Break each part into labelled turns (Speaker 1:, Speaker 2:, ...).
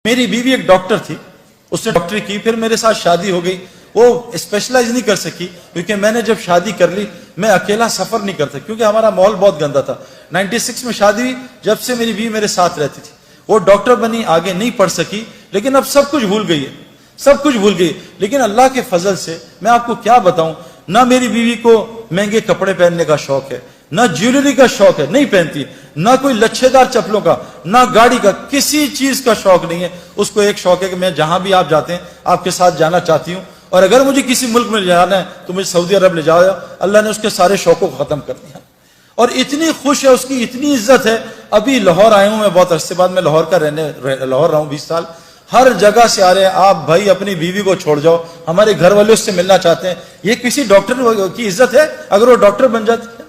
Speaker 1: میری بیوی ایک ڈاکٹر تھی, اس نے ڈاکٹری کی, پھر میرے ساتھ شادی ہو گئی. وہ اسپیشلائز نہیں کر سکی کیونکہ میں نے جب شادی کر لی میں اکیلا سفر نہیں کرتا کیونکہ ہمارا ماحول بہت گندا تھا. 96 میں شادی ہوئی, جب سے میری بیوی میرے ساتھ رہتی تھی. وہ ڈاکٹر بنی, آگے نہیں پڑھ سکی, لیکن اب سب کچھ بھول گئی ہے, سب کچھ بھول گئی. لیکن اللہ کے فضل سے میں آپ کو کیا بتاؤں, نہ میری بیوی کو مہنگے کپڑے پہننے کا شوق ہے, نہ جیولری کا شوق ہے, نہیں پہنتی, نہ کوئی لچھے دار چپلوں کا, نہ گاڑی کا, کسی چیز کا شوق نہیں ہے. اس کو ایک شوق ہے کہ میں جہاں بھی آپ جاتے ہیں آپ کے ساتھ جانا چاہتی ہوں, اور اگر مجھے کسی ملک میں جانا ہے تو مجھے سعودی عرب لے جاؤ. اللہ نے اس کے سارے شوقوں کو ختم کر دیا, اور اتنی خوش ہے, اس کی اتنی عزت ہے. ابھی لاہور آئے ہوں میں, بہت عرصے بعد میں لاہور لاہور رہا ہوں 20 سال. ہر جگہ سے آ رہے ہیں, آپ بھائی اپنی بیوی کو چھوڑ جاؤ, ہمارے گھر والے اس سے ملنا چاہتے ہیں. یہ کسی ڈاکٹر کی عزت ہے؟ اگر وہ ڈاکٹر بن جاتی ہے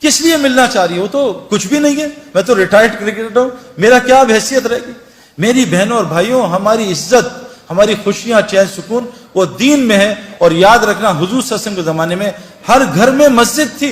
Speaker 1: کس لیے ملنا چاہ رہی ہے؟ وہ تو کچھ بھی نہیں ہے. میں تو ریٹائرڈ کرکٹر ہوں, میرا کیا اب حیثیت رہے گی؟ میری بہنوں اور بھائیوں, ہماری عزت, ہماری خوشیاں, چین سکون وہ دین میں ہے. اور یاد رکھنا, حضور صلی اللہ علیہ وسلم کے زمانے میں ہر گھر میں مسجد تھی.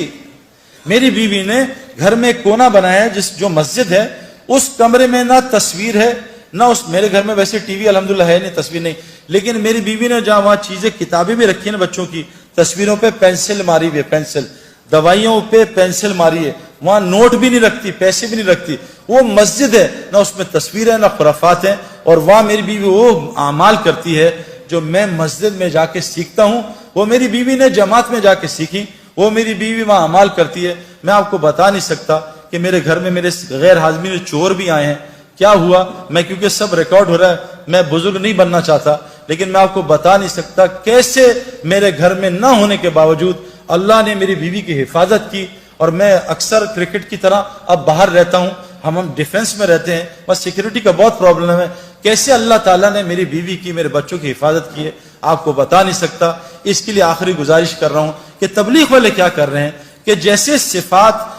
Speaker 1: میری بیوی نے گھر میں ایک کونا بنایا ہے جو مسجد ہے. اس کمرے میں نہ تصویر ہے, نہ اس, میرے گھر میں ویسے ٹی وی الحمدللہ ہے نہیں, تصویر نہیں, لیکن میری بیوی نے جہاں وہاں چیزیں, کتابیں بھی رکھی ہیں بچوں کی, تصویروں پہ پینسل ماری ہوئی ہے, پینسل, دوائیوں پہ پینسل ماری ہے, وہاں نوٹ بھی نہیں رکھتی, پیسے بھی نہیں رکھتی. وہ مسجد ہے, نہ اس میں تصویر ہے نہ خرافات ہیں. اور وہاں میری بیوی وہ اعمال کرتی ہے جو میں مسجد میں جا کے سیکھتا ہوں, وہ میری بیوی نے جماعت میں جا کے سیکھی. وہ میری بیوی وہاں اعمال کرتی ہے. میں آپ کو بتا نہیں سکتا کہ میرے گھر میں میرے غیر حاضرین چور بھی آئے ہیں. کیا ہوا, میں کیونکہ سب ریکارڈ ہو رہا ہے, میں بزرگ نہیں بننا چاہتا, لیکن میں آپ کو بتا نہیں سکتا کیسے میرے گھر میں نہ ہونے کے باوجود اللہ نے میری بیوی کی حفاظت کی. اور میں اکثر کرکٹ کی طرح اب باہر رہتا ہوں, ہم ڈیفنس میں رہتے ہیں, بس سیکیورٹی کا بہت پرابلم ہے. کیسے اللہ تعالیٰ نے میری بیوی کی, میرے بچوں کی حفاظت کی ہے آپ کو بتا نہیں سکتا. اس کے لیے آخری گزارش کر رہا ہوں کہ تبلیغ والے کیا کر رہے ہیں کہ جیسے صفات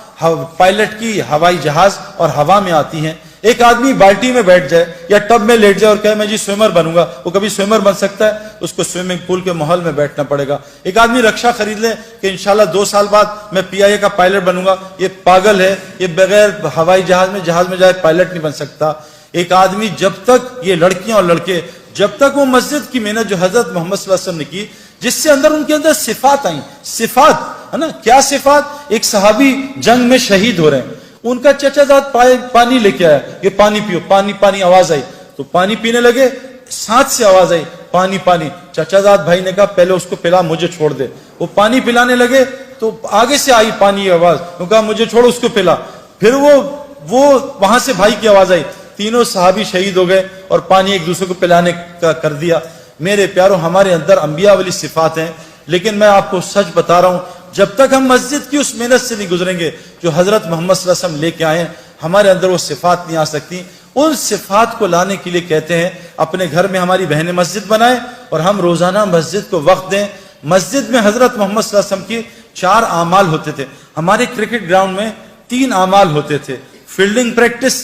Speaker 1: پائلٹ کی ہوائی جہاز اور ہوا میں آتی ہیں, ایک آدمی بالٹی میں بیٹھ جائے یا ٹب میں لیٹ جائے اور کہے میں جی سوئمر بنوں گا, وہ کبھی سوئمر بن سکتا ہے؟ اس کو سوئمنگ پول کے ماحول میں بیٹھنا پڑے گا. ایک آدمی رکشا خرید لے کہ انشاءاللہ 2 سال بعد میں PIA کا پائلٹ بنوں گا, یہ پاگل ہے, یہ بغیر ہوائی جہاز میں جائے پائلٹ نہیں بن سکتا. ایک آدمی جب تک, یہ لڑکیاں اور لڑکے, جب تک وہ مسجد کی محنت جو حضرت محمد صلی اللہ علیہ وسلم نے کی, جس سے اندر ان کے اندر صفات آئیں, صفات ہے نا, کیا صفات؟ ایک صحابی جنگ میں شہید ہو رہے ہیں, ان کا چچا زاد پانی لے کے آیا, یہ پانی پیو, پانی پانی, آواز آئی تو پانی پینے لگے, ساتھ سے آواز آئی پانی پانی. چچا زاد بھائی نے کہا پہلے اس کو پلا, مجھے چھوڑ دے. وہ پانی پلانے لگے تو آگے سے آئی پانی کی آواز, وہ کہا مجھے چھوڑ, اس کو پلا. پھر وہ وہاں سے بھائی کی آواز آئی, تینوں صحابی شہید ہو گئے اور پانی ایک دوسرے کو پلانے کا کر دیا. میرے پیاروں, ہمارے اندر انبیاء والی صفات ہیں, لیکن میں آپ کو سچ بتا رہا ہوں, جب تک ہم مسجد کی اس محنت سے نہیں گزریں گے جو حضرت محمد صلی اللہ علیہ وسلم لے کے آئے ہیں, ہمارے اندر وہ صفات نہیں آ سکتی. ان صفات کو لانے کے لیے کہتے ہیں اپنے گھر میں ہماری بہنیں مسجد بنائیں اور ہم روزانہ مسجد کو وقت دیں. مسجد میں حضرت محمد صلی اللہ علیہ وسلم کی 4 اعمال ہوتے تھے. ہمارے کرکٹ گراؤنڈ میں 3 اعمال ہوتے تھے, فیلڈنگ پریکٹس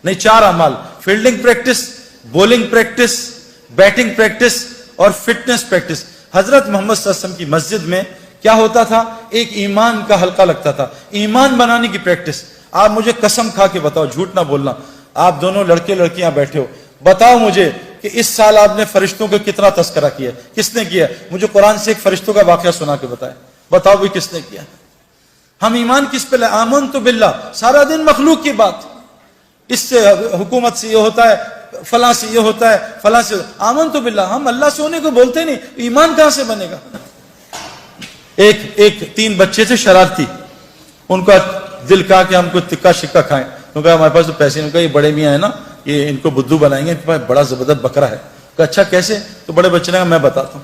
Speaker 1: نہیں, 4 اعمال, fielding practice, bowling practice, batting practice اور فٹنس پریکٹس. حضرت محمد صلی اللہ علیہ وسلم کی مسجد میں کیا ہوتا تھا, ایک ایمان کا حلقہ لگتا تھا, ایمان بنانے کی پریکٹس. آپ مجھے قسم کھا کے بتاؤ, جھوٹ نہ بولنا, آپ دونوں لڑکے لڑکیاں بیٹھے ہو, بتاؤ مجھے کہ اس سال آپ نے فرشتوں کو کتنا تذکرہ کیا, کس نے کیا؟ مجھے قرآن سے ایک فرشتوں کا واقعہ سنا کے بتائیں, بتاؤ بھی کس نے کیا. ہم ایمان کس پہ لائے؟ آمنت باللہ, سارا دن مخلوق کی بات, اس سے حکومت سے یہ ہوتا ہے, فلاں سے یہ ہوتا ہے, فلاں سے. آمنت باللہ, ہم اللہ سے ہونے کو بولتے نہیں, ایمان کہاں سے بنے گا؟ ایک 3 بچے تھے شرارتی, ان کا دل کہا کہ ہم کو تکا شکا کھائیں, کیونکہ ہمارے پاس تو پیسے نہیں. کہا یہ بڑے میاں ہے نا, یہ ان کو بدھو بنائیں گے, ان کے پاس بڑا زبردست بکرا ہے. کہا اچھا کیسے؟ تو بڑے بچے نے کہا میں بتاتا ہوں.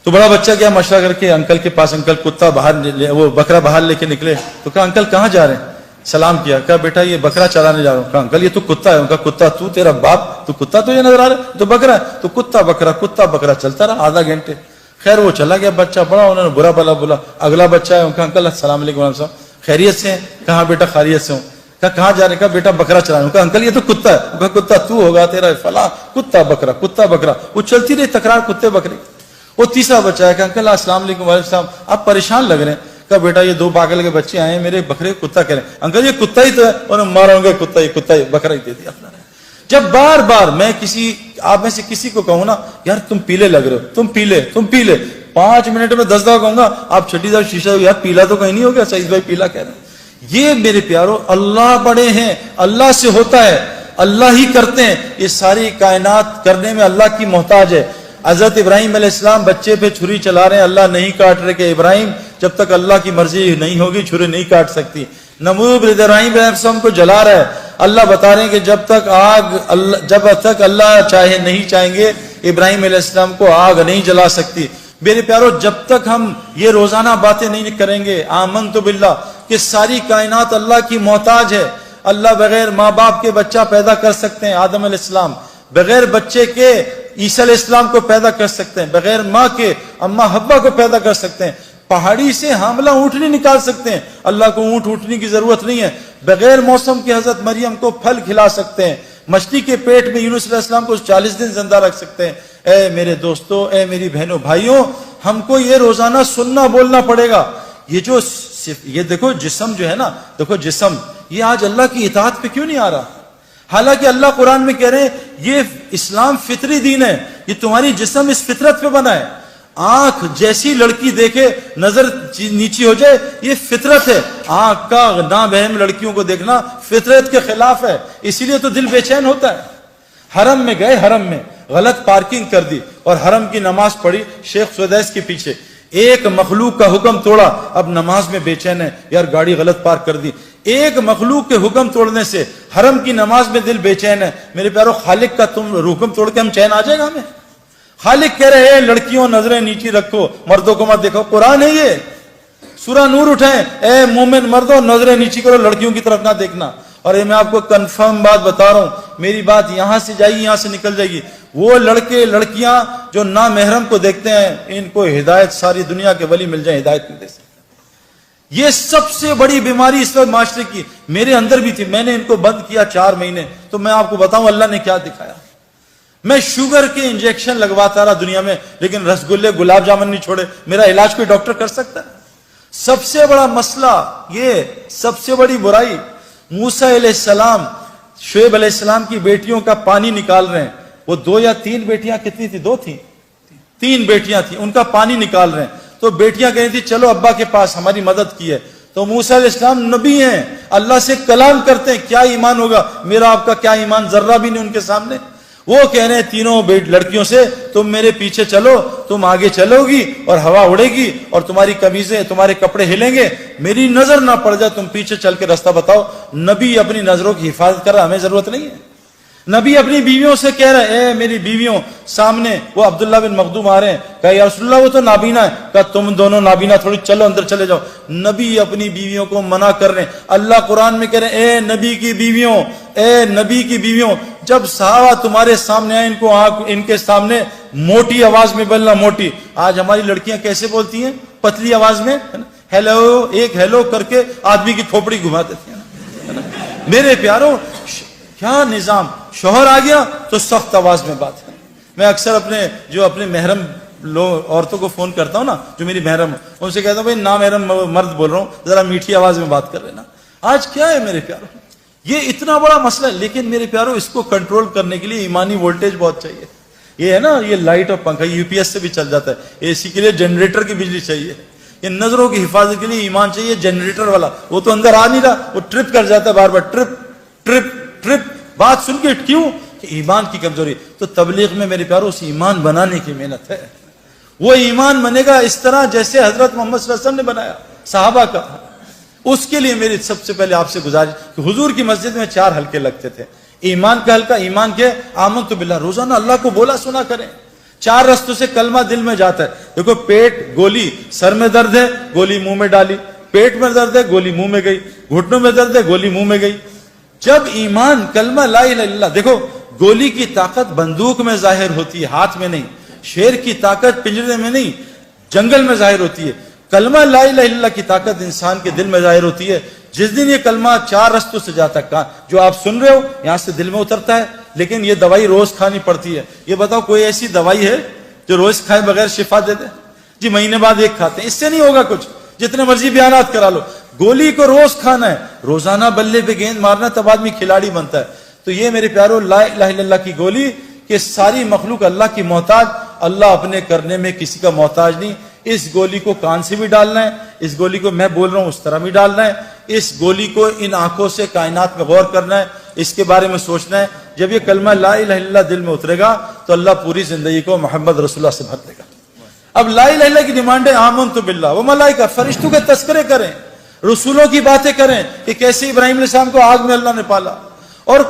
Speaker 1: تو بڑا بچہ کیا مشورہ کر کے انکل کے پاس, انکل کتا باہر, وہ بکرا باہر لے کے نکلے. تو کہا انکل کہاں جا رہے ہیں؟ سلام کیا, کہا بیٹا یہ بکرا چلانے جا رہا ہوں. کہا انکل یہ تو کتا ہے. ان کا کتا تو, تیرا باپ تو کتا تو یہ نظر آ رہا ہے, تو بکرا ہے. تو کتا بکرا چلتا رہا آدھا گھنٹے. خیر وہ چلا گیا بچہ, بڑا انہوں نے برا بلا بولا. اگلا بچہ ہے, ان کا انکل السلام علیکم صاحب, خیریت سے ہیں؟ کہاں بیٹا خیریت سے ہوں. کہاں جا رہے؟ کہا بیٹا بکرا چلانے. کہا انکل یہ تو کتا ہے. کہا کتا تو ہوگا, تیرا فلاں, کتا بکرا. وہ چلتی رہی تکرار کتے بکرے. وہ تیسرا بچہ ہے, کہ انکل السلام علیکم وعلیکم السلام, آپ پریشان لگ رہے ہیں. کہا بیٹا یہ 2 پاگل کے بچے آئے ہیں, میرے بکرے کتا کہہ رہے ہیں. انکل یہ کتا ہی تو ہے, انہوں نے مارا ہوں گے, کتا ہی بکرا ہی دے دیا اپنا. جب بار بار میں آپ میں سے کسی کو کہوں نا یار تم پیلے لگ رہے ہو، تم پیلے 5 منٹ میں 10 دفعہ کہوں گا آپ چھٹی دفعہ شیشہ یار پیلا تو کہیں نہیں ہو گیا، سعید بھائی پیلا کہہ رہے ہیں. یہ میرے پیارو اللہ بڑے ہیں، اللہ سے ہوتا ہے، اللہ ہی کرتے ہیں. یہ ساری کائنات کرنے میں اللہ کی محتاج ہے. حضرت ابراہیم علیہ السلام بچے پہ چھری چلا رہے ہیں، اللہ نہیں کاٹ رہے کہ ابراہیم جب تک اللہ کی مرضی نہیں ہوگی چھری نہیں کاٹ سکتی. نمرود ابراہیم علیہ السلام کو جلا رہا ہے، اللہ بتا رہے ہیں کہ جب تک اللہ نہیں چاہیں گے ابراہیم علیہ السلام کو آگ نہیں جلا سکتی. میرے پیارو جب تک ہم یہ روزانہ باتیں نہیں کریں گے آمنت باللہ کہ ساری کائنات اللہ کی محتاج ہے. اللہ بغیر ماں باپ کے بچہ پیدا کر سکتے ہیں، آدم علیہ السلام بغیر بچے کے عیسیٰ علیہ السلام کو پیدا کر سکتے ہیں، بغیر ماں کے اماں حوا کو پیدا کر سکتے ہیں، پہاڑی سے حاملہ اونٹنی نکال سکتے ہیں، اللہ کو اونٹنی کی ضرورت نہیں ہے، بغیر موسم کے حضرت مریم کو پھل کھلا سکتے ہیں، مچھلی کے پیٹ میں یونس علیہ السلام کو 40 دن زندہ رکھ سکتے ہیں. اے میرے دوستو، اے میری بہنوں بھائیوں، ہم کو یہ روزانہ سننا بولنا پڑے گا. یہ دیکھو جسم جو ہے نا، دیکھو جسم یہ آج اللہ کی اطاعت پہ کیوں نہیں آ رہا؟ حالانکہ اللہ قرآن میں کہہ رہے ہیں یہ اسلام فطری دین ہے، یہ تمہاری جسم اس فطرت پہ بنا ہے. آنکھ جیسی لڑکی دیکھے نظر نیچی ہو جائے، یہ فطرت ہے. آنکھ کا نابہم لڑکیوں کو دیکھنا فطرت کے خلاف ہے، اسی لیے تو دل بے چین ہوتا ہے. حرم میں گئے، حرم میں غلط پارکنگ کر دی اور حرم کی نماز پڑھی شیخ سویدیس کے پیچھے، ایک مخلوق کا حکم توڑا، اب نماز میں بے چین ہے، یار گاڑی غلط پارک کر دی. ایک مخلوق کے حکم توڑنے سے حرم کی نماز میں دل بے چین ہے. میرے پیارو خالق کا تم حکم توڑ کے ہم چین آ جائے گا ہمیں؟ خالق کہہ رہے ہیں لڑکیوں نظریں نیچی رکھو، مردوں کو مت دیکھو. قرآن ہے یہ، سورہ نور اٹھائیں، اے مومن مردوں نظریں نیچی کرو، لڑکیوں کی طرف نہ دیکھنا. اور یہ میں آپ کو کنفرم بات بتا رہا ہوں، میری بات یہاں سے جائے گی یہاں سے نکل جائے گی. وہ لڑکے لڑکیاں جو نامحرم کو دیکھتے ہیں ان کو ہدایت ساری دنیا کے ولی مل جائیں، ہدایت نہیں دے سکتے. یہ سب سے بڑی بیماری اس وقت معاشرے کی میرے اندر بھی تھی. میں نے ان کو بند کیا 4 مہینے، تو میں آپ کو بتاؤں اللہ نے کیا دکھایا. میں شوگر کے انجیکشن لگواتا رہا دنیا میں، لیکن رسگلے گلاب جامن نہیں چھوڑے. میرا علاج کوئی ڈاکٹر کر سکتا ہے؟ سب سے بڑا مسئلہ یہ، سب سے بڑی برائی، موسیٰ علیہ السلام شعیب علیہ السلام کی بیٹیوں کا پانی نکال رہے ہیں. وہ 2 یا 3 بیٹیاں کتنی تھی؟ 2 تھیں، 3 بیٹیاں تھیں، ان کا پانی نکال رہے ہیں. تو بیٹیاں کہہ رہی تھی چلو ابا کے پاس، ہماری مدد کی ہے. تو موسیٰ علیہ السلام نبی ہیں، اللہ سے کلام کرتے ہیں، کیا ایمان ہوگا میرا آپ کا؟ کیا ایمان؟ ذرہ بھی نہیں ان کے سامنے. وہ کہہ رہے ہیں تینوں لڑکیوں سے تم میرے پیچھے چلو، تم آگے چلو گی اور ہوا اڑے گی اور تمہاری قمیضیں تمہارے کپڑے ہلیں گے، میری نظر نہ پڑ جائے، تم پیچھے چل کے راستہ بتاؤ. نبی اپنی نظروں کی حفاظت کر رہا، ہمیں ضرورت نہیں ہے. نبی اپنی بیویوں سے کہہ رہے ہیں اے میری بیویوں، سامنے وہ عبداللہ بن مخدوم آ رہے ہیں، کہا یا رسول اللہ وہ تو نابینا ہے، کہا تم دونوں نابینا تھوڑی، چلو اندر چلے جاؤ. نبی اپنی بیویوں کو منع کر رہے ہیں. اللہ قرآن میں کہہ رہے ہیں اے نبی کی بیویوں، اے نبی کی بیویوں، جب صحابہ تمہارے سامنے آئے ان کے سامنے موٹی آواز میں بولنا. موٹی آج ہماری لڑکیاں کیسے بولتی ہیں؟ پتلی آواز میں، ہیلو، ایک ہیلو کر کے آدمی کی کھوپڑی گھما دیتی ہیں. میرے پیاروں کیا نظام! شوہر آ گیا تو سخت آواز میں بات ہے. میں اکثر اپنے محرم عورتوں کو فون کرتا ہوں نا، جو میری محرم، ان سے کہتا ہوں بھائی نامحرم مرد بول رہا ہوں، ذرا میٹھی آواز میں بات کر لینا. آج کیا ہے میرے پیاروں، یہ اتنا بڑا مسئلہ ہے. لیکن میرے پیاروں اس کو کنٹرول کرنے کے لیے ایمانی وولٹیج بہت چاہیے. یہ ہے نا، یہ لائٹ اور پنکھا یو پی ایس سے بھی چل جاتا ہے، اے سی کے لیے جنریٹر کی بجلی چاہیے. یہ نظروں کی حفاظت کے لیے ایمان چاہیے، جنریٹر والا. وہ تو اندر آ نہیں رہا، وہ ٹرپ کر جاتا ہے بار بار، ٹرپ ٹرپ ٹرپ. بات سن کے کیوں؟ کہ ایمان کی کمزوری. تو تبلیغ میں میرے پیاروں اس ایمان بنانے کی محنت ہے. وہ ایمان بنے گا اس طرح جیسے حضرت محمد صلی اللہ علیہ وسلم نے بنایا صحابہ کا. اس کے لیے میری سب سے پہلے آپ سے گزارش کہ حضور کی مسجد میں 4 حلقے لگتے تھے. ایمان کا حلقہ، ایمان کے آمنت باللہ، روزانہ اللہ کو بولا سنا کریں. 4 رستوں سے کلمہ دل میں جاتا ہے. دیکھو پیٹ گولی، سر میں درد ہے گولی منہ میں ڈالی، پیٹ میں درد ہے گولی منہ میں گئی، گھٹنوں میں درد ہے گولی منہ میں گئی. جب ایمان کلمہ لا الہ الا اللہ، دیکھو گولی کی طاقت بندوق میں ظاہر ہوتی ہے، ہاتھ میں نہیں. شیر کی طاقت پنجرے میں نہیں، جنگل میں ظاہر ہوتی ہے. کلمہ لا الہ الا اللہ کی طاقت انسان کے دل میں ظاہر ہوتی ہے. جس دن یہ کلمہ 4 رستوں سے جاتا ہے، جو آپ سن رہے ہو یہاں سے دل میں اترتا ہے. لیکن یہ دوائی روز کھانی پڑتی ہے. یہ بتاؤ کوئی ایسی دوائی ہے جو روز کھائے بغیر شفا دے دے؟ جی مہینے بعد ایک کھاتے ہیں، اس سے نہیں ہوگا کچھ، جتنے مرضی بیانات کرا لو. گولی کو روز کھانا ہے، روزانہ بلے پہ گیند مارنا، تب آدمی کھلاڑی بنتا ہے. تو یہ میرے پیارو لا الہ الا اللہ کی گولی کہ ساری مخلوق اللہ کی محتاج، اللہ اپنے کرنے میں کسی کا محتاج نہیں. اس گولی کو کان سے بھی ڈالنا ہے، اس گولی کو میں بول رہا ہوں اس طرح بھی ڈالنا ہے، اس گولی کو ان آنکھوں سے کائنات میں غور کرنا ہے، اس کے بارے میں سوچنا ہے. جب یہ کلمہ لا الہ الا اللہ دل میں اترے گا تو اللہ پوری زندگی کو محمد رسول اللہ سے بھر دے گا. اب لا الہ الا اللہ کی ڈیمانڈ ہے آمنت باللہ و ملائکہ، فرشتوں کے تذکرے کریں، رسولوں کی باتیں کریں کہ کیسے ابراہیم علیہ السلام کو آگ میں اللہ نے پالا، اور